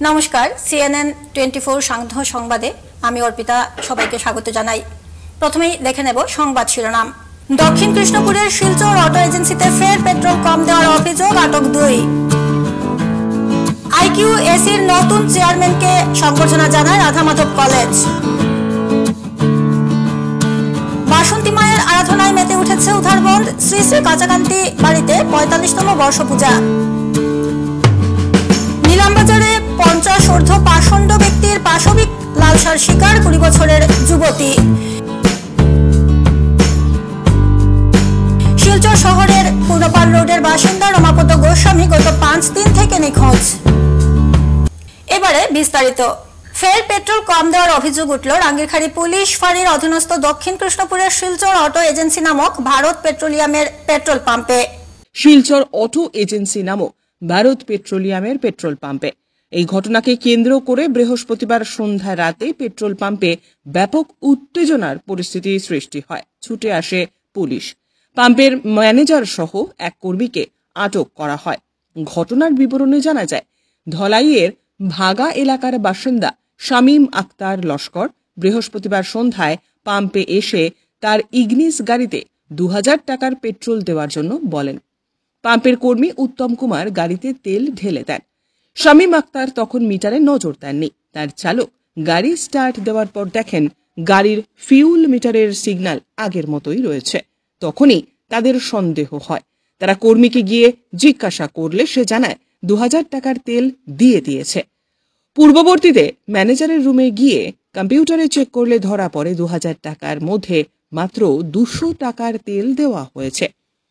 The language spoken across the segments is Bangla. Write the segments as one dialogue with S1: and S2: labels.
S1: নমস্কার, সিএনএন 24 সান্ধ্য সংবাদে আমি অর্পিতা সবাইকে স্বাগত জানাই। প্রথমেই দেখে নেব সংবাদ শিরোনাম। দক্ষিণ কৃষ্ণপুরের শিলচর অটো এজেন্সিতে ফের পেট্রোল কম দেওয়ার অভিযোগ, আটক 2। আইকিউএসির নতুন চেয়ারম্যানকে সংবর্ধনা জানায় রাধামাধব কলেজ। বাসন্তী মায়ের আরাধনায় মেতে উঠেছে উধারবন্দ, শ্রী শ্রী কাচাকান্তি বাড়িতে 45তম বর্ষপূজা। নিলামবাজারে 50 ঊর্ধ্ব পাষণ্ড ব্যক্তির পাশবিক লালসার শিকার 20 বছরের যুবতী। শিলচর শহরের পূর্ণপাল রোডের বাসিন্দা রমাপদ গোস্বামী গত 5 দিন থেকে নিখোঁজ। এবারে বিস্তারিত। ফের পেট্রোল কম দেওয়ার অভিযোগ উঠল রাঙ্গিরখাড়ি পুলিশ ফাঁড়ির অধীনস্থ দক্ষিণ কৃষ্ণপুরের শিলচর অটো এজেন্সি নামক ভারত পেট্রোলিয়ামের পেট্রোল পাম্পে।
S2: শিলচর অটো এজেন্সি নামক ভারত পেট্রোলিয়ামের পেট্রোল পাম্পে এই ঘটনাকে কেন্দ্র করে বৃহস্পতিবার সন্ধ্যা রাতে পেট্রোল পাম্পে ব্যাপক উত্তেজনার পরিস্থিতি সৃষ্টি হয়। ছুটে আসে পুলিশ। পাম্পের ম্যানেজার সহ এক কর্মীকে আটক করা হয়। ঘটনার বিবরণে জানা যায়, ধলাইয়ের ভাগা এলাকার বাসিন্দা শামীম আক্তার লস্কর বৃহস্পতিবার সন্ধ্যায় পাম্পে এসে তার ইগনিস গাড়িতে 2000 টাকার পেট্রোল দেওয়ার জন্য বলেন। পাম্পের কর্মী উত্তম কুমার গাড়িতে তেল ঢেলে দেন। শামীম আক্তার তখন মিটারে নজর দেননি। তার চালক গাড়ি স্টার্ট দেওয়ার পর দেখেন গাড়ির ফিউল মিটারের সিগন্যাল আগের মতোই রয়েছে। তখনই তাদের সন্দেহ হয়। তারা কর্মীকে গিয়ে জিজ্ঞাসা করলে সে জানায় 2000 টাকার তেল দিয়ে দিয়েছে। পূর্ববর্তীতে ম্যানেজারের রুমে গিয়ে কম্পিউটারে চেক করলে ধরা পড়ে 2000 টাকার মধ্যে মাত্র 200 টাকার তেল দেওয়া হয়েছে।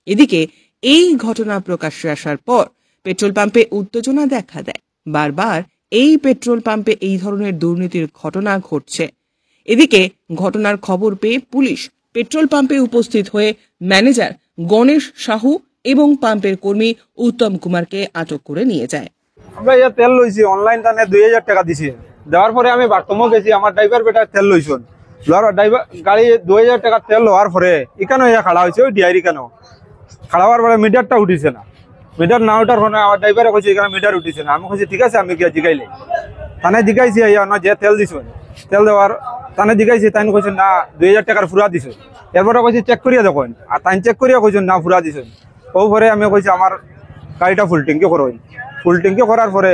S2: এদিকে এই ঘটনা প্রকাশ্যে আসার পর পেট্রোল পাম্পে উত্তেজনা দেখা দেয়। বারবার এই পেট্রোল পাম্পে এই ধরনের দুর্নীতির ঘটনা ঘটছে। এদিকে ঘটনার খবর পেয়ে পুলিশ পেট্রোল পাম্পে উপস্থিত হয়ে ম্যানেজার গণেশ সাহু এবং পাম্পের কর্মী উত্তম কুমারকে আটক করে নিয়ে যায়।
S3: আমরা ইয়া তেল লইছি অনলাইন টানে 2000 টাকা দিছি। দেওয়ার পরে আমি বাথরুমও গেছি, আমার ড্রাইভার বেটা তেল লইছন। ড্রাইভার গাড়ি 2000 টাকা তেল লওয়ার পরে এখানে ইয়া খাড়া হয়েছে, ওই ডিআইরি কেন খাড়া হওয়ার পরে মিটারটা উঠিছে না। মিটার না উঠার পরে আমার ড্রাইভারে কইছে এখানে মিটার উঠিছে না। আমি কইছি ঠিক আছে, আমি গিয়ে জিগাইলে তানে জিগাইছি ইয়া না যে তেল দিছ তেল দেওয়ার তানে জিগাইছি, তাই কইছেন না 2000 টাকার ফুরা দিছ। এরপরে কইছি চেক করিয়া দেখুন, আর তাই চেক করিয়া কইছেন না ফুরা দিছ। ও পরে আমি কইছি আমার গাড়িটা ফুল ট্যাঙ্কি করুন। ফুল ট্যাঙ্কি করার পরে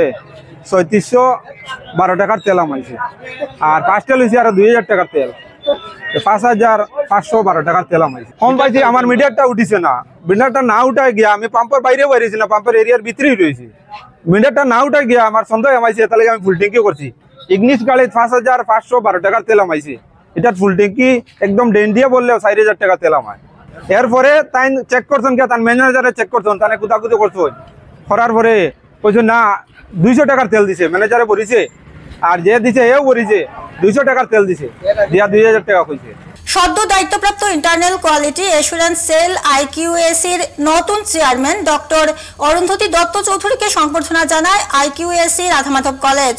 S3: 3612 টাকার তেল আমাইছে, আর 5 তেল হয়েছে আর 2000 টাকার তেল, 5512 টাকার তেল আমাইছে। কম পাইছি, আমার মিটারটা উঠিছে না। মিটারটা না উঠায় গিয়া আমি পাম্পের বাইরে বাইরেছি না, পাম্পের এরিয়ার ভিতরেই রয়েছি। মিটারটা না উঠায় গিয়া আমার সন্দেহ আমাইছে, তাহলে আমি ফুল ট্যাঙ্কি করছি। ইগনিস গাড়ি 5512 টাকার তেল আমাইছে। এটার ফুল ট্যাঙ্কি একদম ডেন দিয়ে বললেও 4000 টাকা তেল আমায়। এরপরে তাই চেক করছেন কে, তার ম্যানেজারে চেক করছেন, তাই কুদাকুদি করছেন। করার পরে কইছে না 200 টাকার তেল দিছে, ম্যানেজারে বলিছে, আর যে দিছে এও বলিছে 200 টাকার তেল দিছে, দিয়া 2000 টাকা কইছে।
S1: সদ্য দায়িত্বপ্রাপ্ত ইন্টারনাল কোয়ালিটি অ্যাসুরেন্স সেল আইকিউএসির নতুন চেয়ারম্যান ডক্টর অরুন্ধতী দত্ত চৌধুরীকে সংবর্ধনা জানায় আইকিউএসি রাধামাধব কলেজ।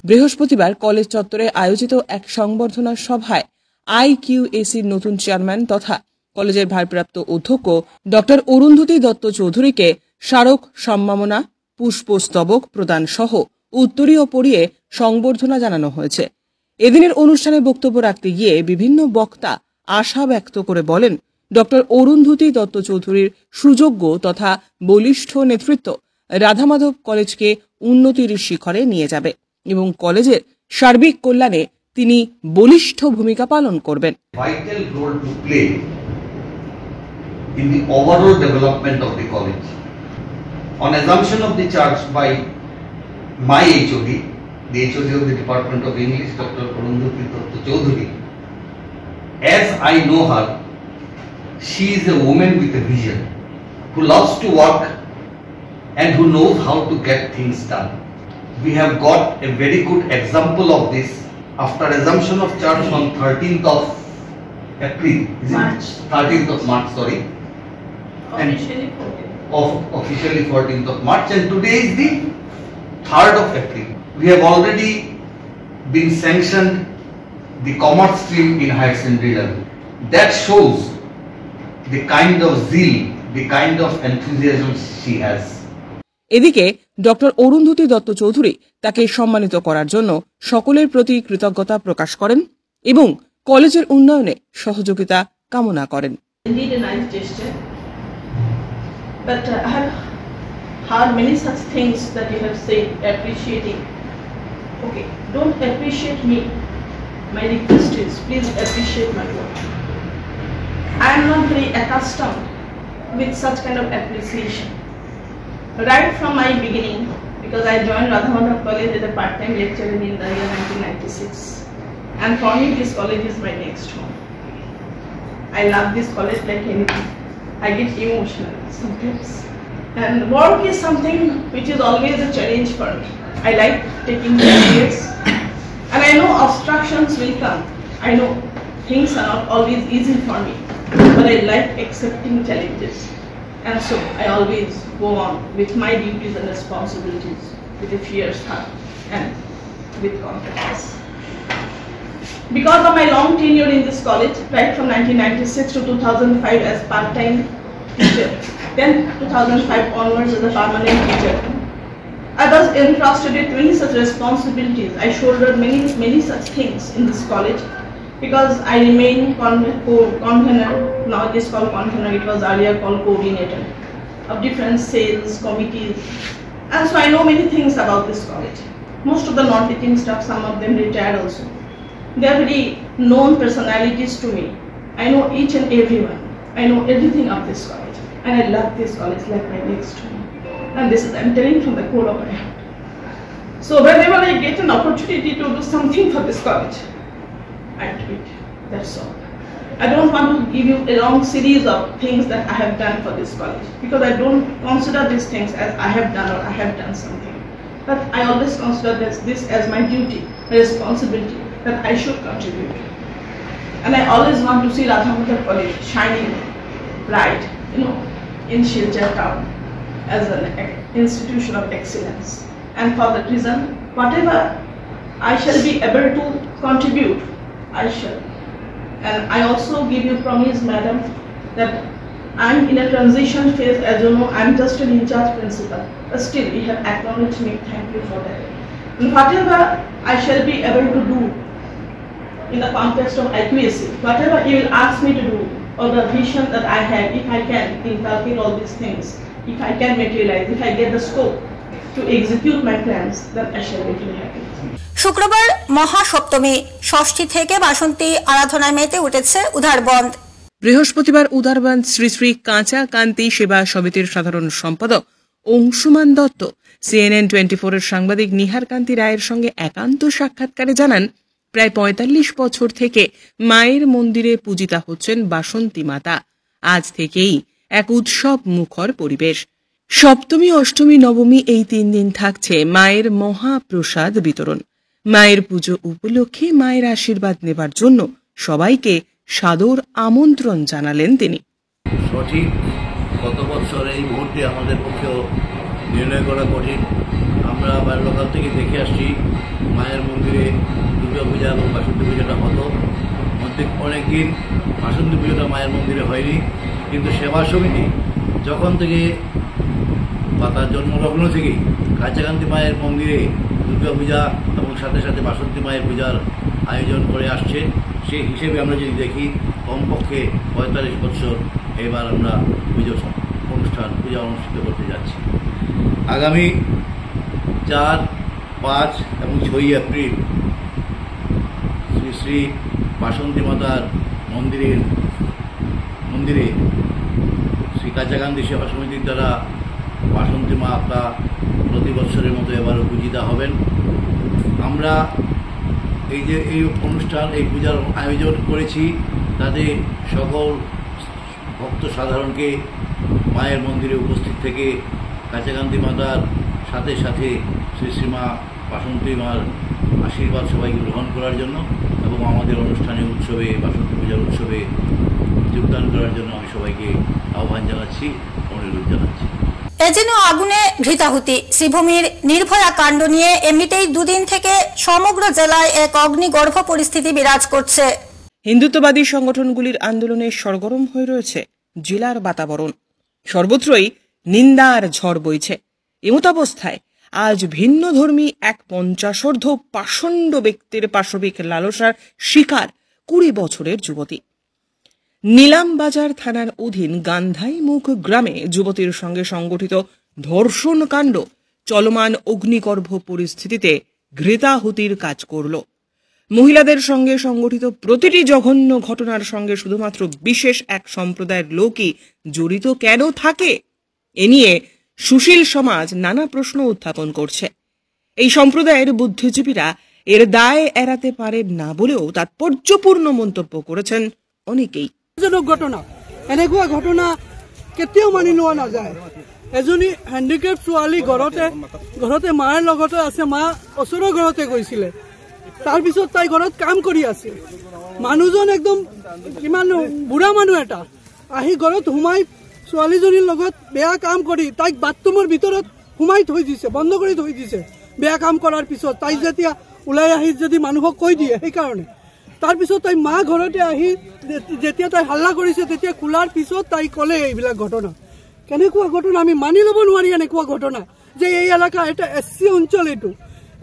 S2: বৃহস্পতিবার কলেজ চত্বরে আয়োজিত এক সংবর্ধনা সভায় আইকিউএসির নতুন চেয়ারম্যান তথা কলেজের ভারপ্রাপ্ত অধ্যক্ষ ডক্টর অরুন্ধতী দত্ত চৌধুরীকে স্মারক সম্মাননা, পুষ্পস্তবক প্রদান সহ উত্তরীয় পরিয়ে সংবর্ধনা জানানো হয়েছে। এদিনের অনুষ্ঠানে বক্তব্য রাখতে গিয়ে বিভিন্ন বক্তা আশা ব্যক্ত করে বলেন, ডক্টর অরুন্ধতী দত্ত চৌধুরীর সুযোগ্য তথা বলিষ্ঠ নেতৃত্ব রাধামাধব কলেজকে উন্নতির শিখরে নিয়ে যাবে এবং কলেজের সার্বিক কল্যাণে তিনি বলিষ্ঠ ভূমিকা পালন করবেন।
S4: Vital role to play in the overall development of the college. On assumption of the charge by my HOD, the HOD of the Department of English, Dr. Arundhati Datta Chaudhary, as I know her, she is a woman with a vision, who loves to work and who knows how to get things done. We have got a very good example of this after assumption of charge on 13th of April,
S5: March.
S4: 13th of March, sorry.
S5: Officially 14th.
S4: Officially 14th of March, and today is the 3rd of April. We have already been sanctioned the commerce stream in higher secondary level. That shows the kind of zeal, the kind of enthusiasm she has.
S2: এদিকে ডক্টর অরুন্ধতী দত্ত চৌধুরী তাকে সম্মানিত করার জন্য সকলের প্রতি কৃতজ্ঞতা প্রকাশ করেন এবং কলেজের উন্নয়নে সহযোগিতা কামনা করেন।
S5: Indeed a nice gesture, but I have heard many such things that you have said appreciating. Okay, don't appreciate me. My request is please appreciate my work. I am not very accustomed with such kind of appreciation. Right from my beginning, because I joined Radha Madhav College as a part-time lecturer in the year 1996, and for me this college is my next home. I love this college like anything. I get emotional sometimes, and work is something which is always a challenge for me. I like taking challenges, and I know obstructions will come. I know things are not always easy for me, but I like accepting challenges, and so I always go on with my duties and responsibilities with a fierce heart and with confidence. Because of my long tenure in this college, right from 1996 to 2005 as part-time teacher, then 2005 onwards as a permanent teacher, I was entrusted with many such responsibilities. I shouldered many such things in this college because I remain convener, now it is called convener, it was earlier called coordinator of different sales committees, and so I know many things about this college. Most of the non-teaching staff, some of them retired also. They are very known personalities to me. I know each and everyone. I know everything of this college, and I love this college like my next home. And this is, I'm telling from the core of my heart. So whenever I get an opportunity to do something for this college, I do it. That's all. I don't want to give you a long series of things that I have done for this college, because I don't consider these things as I have done or I have done something. But I always consider this as my duty, my responsibility, that I should contribute. And I always want to see Radha Madhav College shining bright, in Silchar town as an institution of excellence. And for that reason, whatever I shall be able to contribute, I shall. And I also give you promise, madam, that I'm in a transition phase. As you know, I'm just an in-charge principal, but still you have acknowledged me. Thank you for that. And whatever I shall be able to do in the context of accuracy, whatever you will ask me to do, or the vision that I have, if I can inculcate all these things, if I can materialize, if I get the scope to execute my plans, then I shall be very happy.
S1: শুক্রবার মহাসপ্তমী, ষষ্ঠী থেকে বাসন্তী আরাধনায় মেতে উঠেছে উধারবন্দ।
S2: বৃহস্পতিবার উদারবন্দ শ্রী শ্রী কাঁচা কান্তি সেবা সমিতির সাধারণ সম্পাদক অংশুমান দত্ত CNN 24 এর সাংবাদিক নিহার কান্তি রায়ের সঙ্গে একান্ত সাক্ষাৎকারে জানান, প্রায় ৪৫ বছর থেকে মায়ের মন্দিরে পূজিতা হচ্ছেন বাসন্তী মাতা। আজ থেকেই এক উৎসব মুখর পরিবেশ। সপ্তমী, অষ্টমী, নবমী এই ৩ দিন থাকছে মায়ের মহাপ্রসাদ বিতরণ। মায়ের পুজো উপলক্ষে মায়ের আশীর্বাদ নেবার জন্য সবাইকে সাদর আমন্ত্রণ জানালেন তিনি।
S6: সঠিক গত বছর এই মুহূর্তে আমাদের পক্ষেও নির্ণয় করা কঠিন। আমরা বাল্যকাল থেকে দেখে আসছি মায়ের মন্দিরে দুর্গা পূজা এবং বাসন্তী পূজাটা হতো। অনেক দিন বাসন্তী পুজোটা মায়ের মন্দিরে হয়নি, কিন্তু সেবা সমিতি যখন থেকে বা তার জন্মলগ্ন থেকেই কাঁচাকান্তি মায়ের মন্দিরে দুর্গা পূজা এবং সাথে সাথে বাসন্তী মায়ের পূজার আয়োজন করে আসছে। সেই হিসেবে আমরা যদি দেখি কমপক্ষে ৪৫ বছর এবার আমরা পূজা অনুষ্ঠিত করতে যাচ্ছি। আগামী ৪, ৫ এবং ৬ এপ্রিল শ্রী শ্রী বাসন্তী মাতার মন্দিরে শ্রী কাঁচাকান্তি সেবা সমিতির দ্বারা বাসন্তী মাতা প্রতি বছরের মতো এবারও পূজিতা হবেন। আমরা এই অনুষ্ঠান, এই পূজার আয়োজন করেছি, তাতে সকল ভক্ত সাধারণকে মায়ের মন্দিরে উপস্থিত থেকে কাঁচাকান্তি মাতার সাথে সাথে শ্রী শ্রীমা বাসন্তী মার আশীর্বাদ সবাইকে গ্রহণ করার জন্য এবং আমাদের অনুষ্ঠানে উৎসবে, বাসন্তী পূজার উৎসবে যোগদান করার জন্য আমি সবাইকে আহ্বান জানাচ্ছি, অনুরোধ জানাচ্ছি।
S1: এ যেন আগুনে ঘৃতাহুতি। শ্রীভূমির নির্ভয়া কাণ্ড নিয়ে এমনিতেই দুদিন থেকে সমগ্র জেলায় এক অগ্নিগর্ভ পরিস্থিতি বিরাজ করছে।
S2: হিন্দুত্ববাদী সংগঠনগুলির আন্দোলনে সরগরম হয়ে রয়েছে জেলার বাতাবরণ। সর্বত্রই নিন্দার ঝড় বইছে। এমতাবস্থায় আজ ভিন্নধর্মী এক 50ঊর্ধ্ব পাষণ্ড ব্যক্তির পাশবিক লালসার শিকার 20 বছরের যুবতী। নিলামবাজার থানার অধীন গান্ধাইমুখ গ্রামে যুবতীর সঙ্গে সংগঠিত ধর্ষণ কাণ্ড চলমান অগ্নিগর্ভ পরিস্থিতিতে ঘৃতাহুতির কাজ করল। মহিলাদের সঙ্গে সংগঠিত প্রতিটি জঘন্য ঘটনার সঙ্গে শুধুমাত্র বিশেষ এক সম্প্রদায়ের লোকই জড়িত কেন থাকে, এ নিয়ে সুশীল সমাজ নানা প্রশ্ন উত্থাপন করছে। এই সম্প্রদায়ের বুদ্ধিজীবীরা এর দায় এড়াতে পারেন না বলেও তাৎপর্যপূর্ণ মন্তব্য করেছেন অনেকেই।
S7: ঘটনা এনেকুৱা ঘটনা কেতিয়াও মানি লোৱা নাযায়। এজনী হেণ্ডিকেপ ছোৱালী ঘৰতে মাৰ লগতে আছে, মা ওচৰৰ ঘৰতে গৈছিলে, তাৰপিছত তাই ঘৰত কাম কৰি আছে। মানুহজন একদম কিমান বুঢ়া মানুহ এটা আহি ঘৰত সোমাই ছোৱালীজনীৰ লগত বেয়া কাম কৰি তাইক বাথৰুমৰ ভিতৰত সোমাই থৈ দিছে, বন্ধ কৰি থৈ দিছে। বেয়া কাম কৰাৰ পিছত তাই যেতিয়া ওলাই আহি যদি মানুহক কৈ দিয়ে, সেইকাৰণে তাৰপিছত তাই মা ঘৰতে আহি যেতিয়া তাই হাল্লা কৰিছে, তেতিয়া খোলাৰ পিছত তাই ক'লে এইবিলাক ঘটনা। কেনেকুৱা ঘটনা আমি মানি ল'ব নোৱাৰি। এনেকুৱা ঘটনা যে এই এলেকা এটা SC অঞ্চল,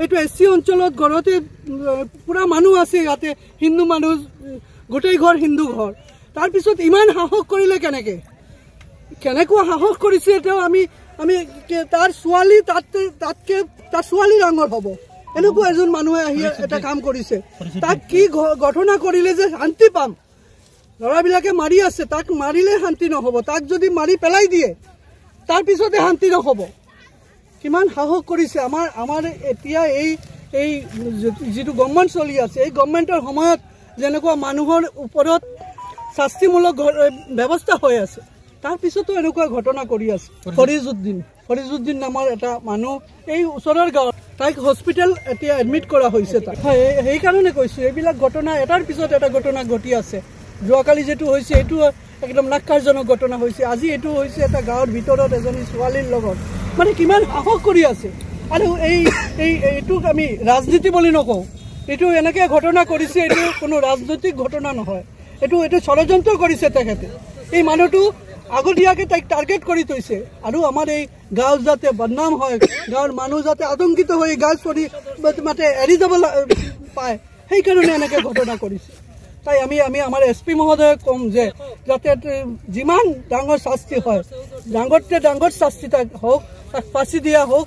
S7: এইটো SC অঞ্চলত ঘৰতে পুৰা মানুহ আছে, ইয়াতে হিন্দু মানুহ, গোটেই ঘৰ হিন্দু ঘৰ। তাৰপিছত ইমান সাহস কৰিলে কেনেকুৱা সাহস কৰিছে এতিয়াও আমি তাৰ ছোৱালী তাতকে তাৰ ছোৱালী ডাঙৰ হ'ব, এনেকুৱা এজন মানুহে আহি এটা কাম কৰিছে। তাক কি ঘটনা কৰিলে যে শান্তি পাম? ল'ৰাবিলাকে মাৰি আছে, তাক মাৰিলে শান্তি নহ'ব, তাক যদি মাৰি পেলাই দিয়ে তাৰপিছতে শান্তি নহ'ব। কিমান সাহস কৰিছে আমাৰ এতিয়া এই যিটো গভৰ্ণমেণ্ট চলি আছে, এই গভৰ্ণমেণ্টৰ সময়ত যেনেকুৱা মানুহৰ ওপৰত শাস্তিমূলক ব্যৱস্থা হৈ আছে, তাৰপিছতো এনেকুৱা ঘটনা কৰি আছে। ফৰিজুদ্দিন নামৰ এটা মানুহ এই ওচৰৰ গাঁৱত, তাইক হস্পিটেল এতিয়া এডমিট কৰা হৈছে। তাক সেইকাৰণে কৈছোঁ, এইবিলাক ঘটনা এটাৰ পিছত এটা ঘটনা ঘটি আছে। যোৱাকালি যিটো হৈছে এইটো একদম নাক্কাৰজনক ঘটনা হৈছে। আজি এইটো হৈছে এটা গাঁৱৰ ভিতৰত এজনী ছোৱালীৰ লগত, মানে কিমান সাহস কৰি আছে। আৰু এইটোক আমি ৰাজনীতি বুলি নকওঁ, এইটো এনেকৈ ঘটনা কৰিছে, এইটো কোনো ৰাজনৈতিক ঘটনা নহয়, এইটো ষড়যন্ত্ৰ কৰিছে তেখেতে। এই মানুহটো আগতীয়াকৈ তাইক টাৰ্গেট কৰি থৈছে, আৰু আমাৰ এই গাঁও যাতে বদনাম হয়, গাঁৱৰ মানুহ যাতে আতংকিত হৈ গাঁও চৰি মাতে এৰি যাব পায়, সেইকাৰণে এনেকৈ ঘটনা কৰিছে। তাই আমি আমাৰ SP মহোদয়ক ক'ম যে যাতে যিমান ডাঙৰ শাস্তি হয়, ডাঙৰতকৈ ডাঙৰ শাস্তি তাক হোক, তাক ফাঁসি দিয়া হোক,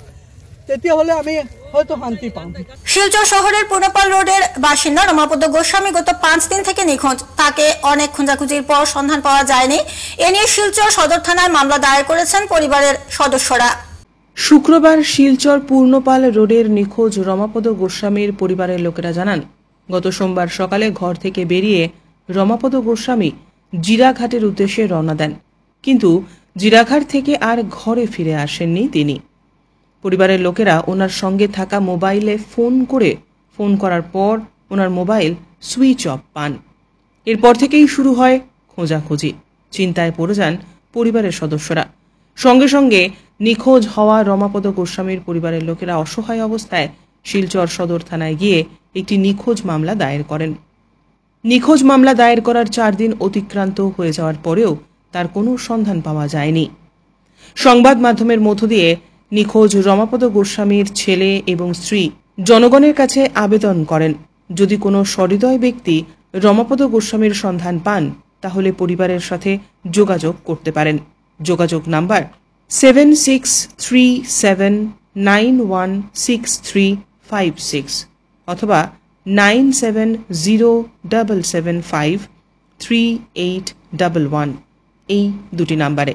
S7: তেতিয়াহ'লে আমি হয়তো শান্তি পাম।
S1: শিলচর শহরের পুনপাল রোডের বাসিন্দা রমাপদ গোস্বামী গত 5 দিন থেকে নিখোঁজ। তাকে অনেক খোঁজাখুঁজির পর সন্ধান পাওয়া যায়নি। এ নিয়ে শিলচর সদর থানায় মামলা দায়ের করেছেন পরিবারের সদস্যরা।
S2: শুক্রবার শিলচর পূর্ণপাল রোডের নিখোঁজ রমাপদ গোস্বামীর পরিবারের লোকেরা জানান, গত সোমবার সকালে ঘর থেকে বেরিয়ে রমাপদ গোস্বামী জিরাঘাটের উদ্দেশ্যে রওনা দেন, কিন্তু জিরাঘাট থেকে আর ঘরে ফিরে আসেননি তিনি। পরিবারের লোকেরা ওনার সঙ্গে থাকা মোবাইলে ফোন করার পর ওনার মোবাইল সুইচ অফ পান। এরপর থেকেই শুরু হয় খোঁজাখুঁজি। চিন্তায় পড়ে যান পরিবারের সদস্যরা। সঙ্গে সঙ্গে নিখোঁজ হওয়া রমাপদ গোস্বামীর পরিবারের লোকেরা অসহায় অবস্থায় শিলচর সদর থানায় গিয়ে একটি নিখোঁজ মামলা দায়ের করেন। নিখোঁজ মামলা দায়ের করার 4 দিন অতিক্রান্ত হয়ে যাওয়ার পরেও তার কোনো সন্ধান পাওয়া যায়নি। সংবাদ মাধ্যমের মধ্য দিয়ে নিখোঁজ রমাপদ গোস্বামীর ছেলে এবং স্ত্রী জনগণের কাছে আবেদন করেন, যদি কোনো সহৃদয় ব্যক্তি রমাপদ গোস্বামীর সন্ধান পান তাহলে পরিবারের সাথে যোগাযোগ করতে পারেন। যোগাযোগ নাম্বার 7637916356 অথবা 9707753811 এই দুটি নাম্বারে।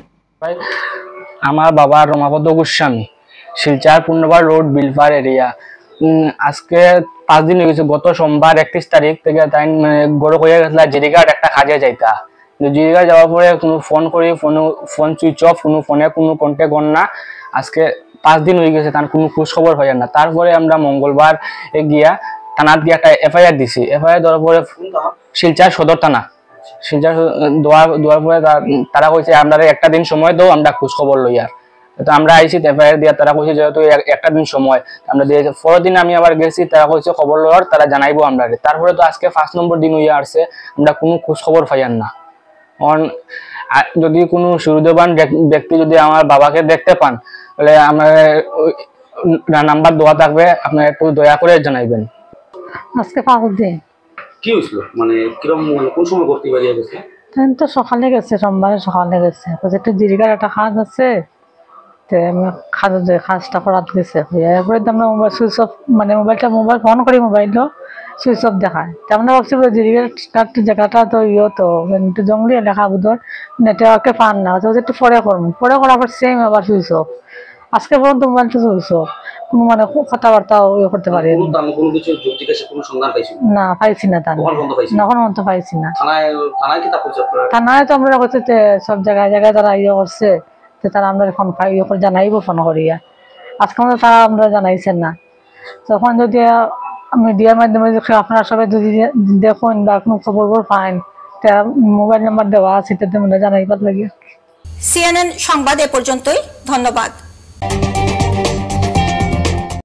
S8: আমার বাবা রমাপদ গোস্বামী, শিলচর পূর্ণপাল রোড, বিলপার এরিয়া। আজকে 5 দিন হয়ে গেছে। গত সোমবার 31 তারিখ থেকে তাই গড় হয়ে গেছিল জিরিঘাট একটা কাজে যাইতা। জিরিঘাট যাওয়ার পরে কোনো ফোন করি, ফোন সুইচ অফ, কোনো ফোনে কোনো কন্ট্যাক্ট না। আজকে 5 দিন হয়ে গেছে, তার কোনো খোঁজ খবর হয় না। তারপরে আমরা মঙ্গলবার গিয়া থানাত গিয়ে একটা FIR দিছি। FIR দেওয়ার পরে শিলচর সদর থানা, শিলচর দেওয়ার পরে তারা কইছে আমরা একটা দিন সময় দাও, আমরা খোঁজ খবর লই। আর তো আমরা আইছি FIR দিয়া, তারা কইছে যেহেতু একটা দিন সময় আমরা দিয়েছি। পরের দিন আমি আবার গেছি, তারা কইছে খবর লওয়ার, তারা জানাইবো আমরা। তারপরে তো আজকে 5 নম্বর দিন হইয়া আসছে, আমরা কোনো খোঁজ খবর পাইয়ার না। যদি কোনো সুবিধাবান ব্যক্তি যদি আমার বাবাকে দেখতে পান তাহলে আমার নাম্বার দেওয়া থাকবে, আপনারা একটু দয়া করে জানাইবেন।
S9: আজকে 5 দিন।
S10: কি হয়েছিল, মানে কিরকম, কোন সময় করতে পারিয়ে গেছে?
S9: তো সকালে গেছে, সোমবারে সকালে গেছে, একটু দীর্ঘার একটা কাজ আছে, কাজটা করাতে গেছে। এরপরে তো আমরা মোবাইল সুইচ অফ, মানে মোবাইল ফোন করি, মোবাইলও সুইচ অফ দেখায়। আমরা ভাবছি দীর্ঘার জায়গাটা তো তো একটু জঙ্গলি এলাকা বুধর নেটওয়ার্কে পান না, একটু পরে করবো, পরে করার পর সেম আবার সুইচ অফ। আজকে পর্যন্ত মোবাইলটা সুইচ অফ, কোনো মানে কথাবার্তাও করতে পারি না, পাইছি না। এখন পর্যন্ত পাইছি না। থানায় তো আমরা সব জায়গায় তারা ইয়ে করছে, তারা আমরা ফোন জানাইবো ফোন করিয়া। আজকে মধ্যে তারা আমরা জানাইছেন না। তখন যদি মিডিয়ার মাধ্যমে আপনারা সবাই যদি দেখুন বা কোনো খবর পাইন, মোবাইল নাম্বার দেওয়া আছে, তাতে জানাইবার লাগে।
S1: CNN সংবাদ এ পর্যন্তই, ধন্যবাদ।